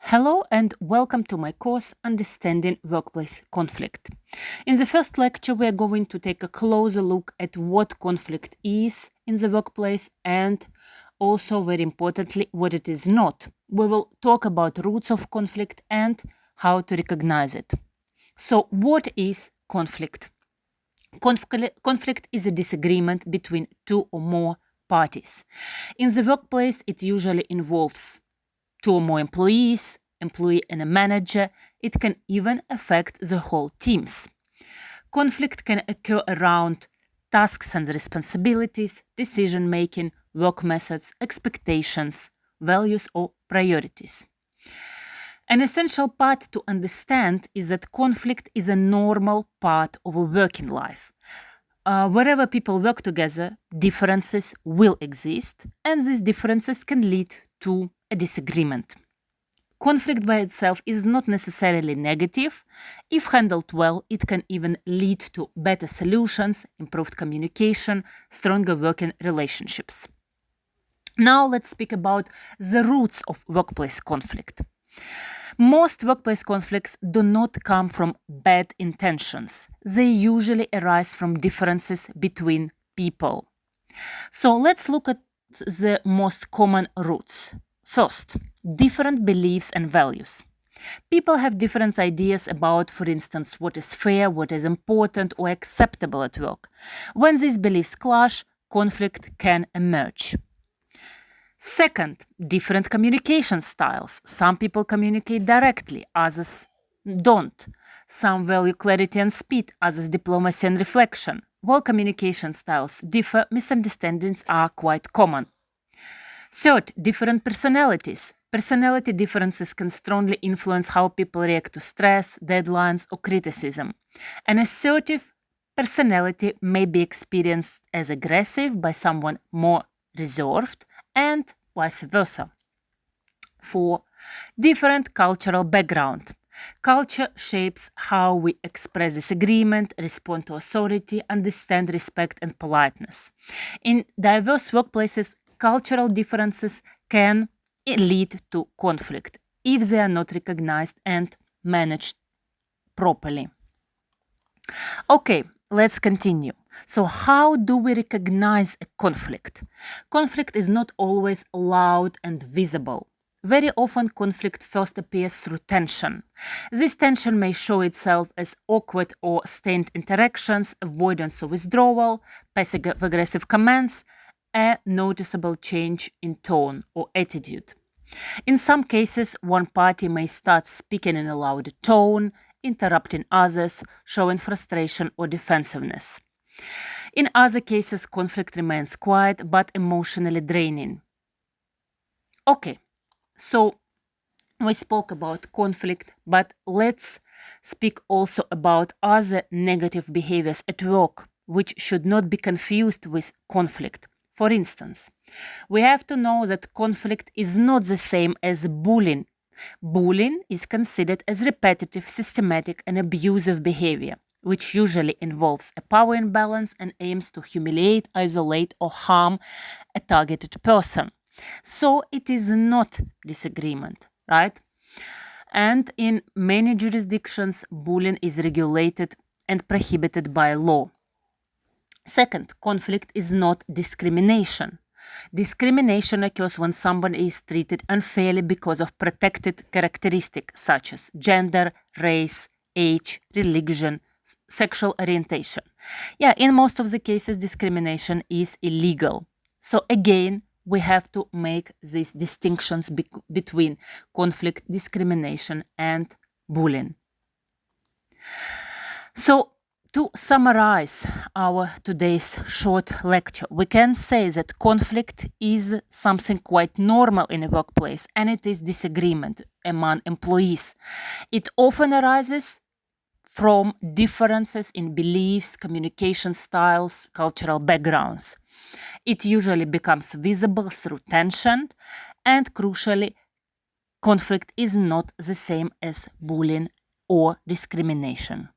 Hello and welcome to my course Understanding Workplace Conflict. In the first lecture, we are going to take a closer look at what conflict is in the workplace and also, very importantly, what it is not. We will talk about roots of conflict and how to recognize it. So, what is conflict? Conflict is a disagreement between two or more parties. In the workplace, it usually involves two or more employees, employee and a manager. It can even affect the whole teams. Conflict can occur around tasks and responsibilities, decision making, work methods, expectations, values, or priorities. An essential part to understand is that conflict is a normal part of a working life. Wherever people work together, differences will exist, and these differences can lead to a disagreement. Conflict by itself is not necessarily negative. If handled well, it can even lead to better solutions, improved communication, stronger working relationships. Now let's speak about the roots of workplace conflict. Most workplace conflicts do not come from bad intentions. They usually arise from differences between people. So let's look at the most common roots. First, different beliefs and values. People have different ideas about, for instance, what is fair, what is important or acceptable at work. When these beliefs clash, conflict can emerge. Second, different communication styles. Some people communicate directly, others don't. Some value clarity and speed, others diplomacy and reflection. While communication styles differ, misunderstandings are quite common. Third, different personalities. Personality differences can strongly influence how people react to stress, deadlines, or criticism. An assertive personality may be experienced as aggressive by someone more reserved, and vice versa. 4. Different cultural background. Culture shapes how we express disagreement, respond to authority, understand respect and politeness. In diverse workplaces, cultural differences can lead to conflict if they are not recognized and managed properly. Okay, let's continue. So, how do we recognize a conflict? Conflict is not always loud and visible. Very often, conflict first appears through tension. This tension may show itself as awkward or strained interactions, avoidance or withdrawal, passive-aggressive comments, a noticeable change in tone or attitude. In some cases, one party may start speaking in a louder tone, interrupting others, showing frustration or defensiveness. In other cases, conflict remains quiet but emotionally draining. Okay, so we spoke about conflict, but let's speak also about other negative behaviors at work, which should not be confused with conflict. For instance, we have to know that conflict is not the same as bullying. Bullying is considered as repetitive, systematic, and abusive behavior, which usually involves a power imbalance and aims to humiliate, isolate, or harm a targeted person. So it is not disagreement, right? And in many jurisdictions, bullying is regulated and prohibited by law. Second, conflict is not discrimination. Discrimination occurs when someone is treated unfairly because of protected characteristics such as gender, race, age, religion, sexual orientation. Yeah, in most of the cases, discrimination is illegal. So again, we have to make these distinctions between conflict, discrimination, and bullying. So, to summarize our today's short lecture, we can say that conflict is something quite normal in a workplace, and it is disagreement among employees. It often arises from differences in beliefs, communication styles, cultural backgrounds. It usually becomes visible through tension, and crucially, conflict is not the same as bullying or discrimination.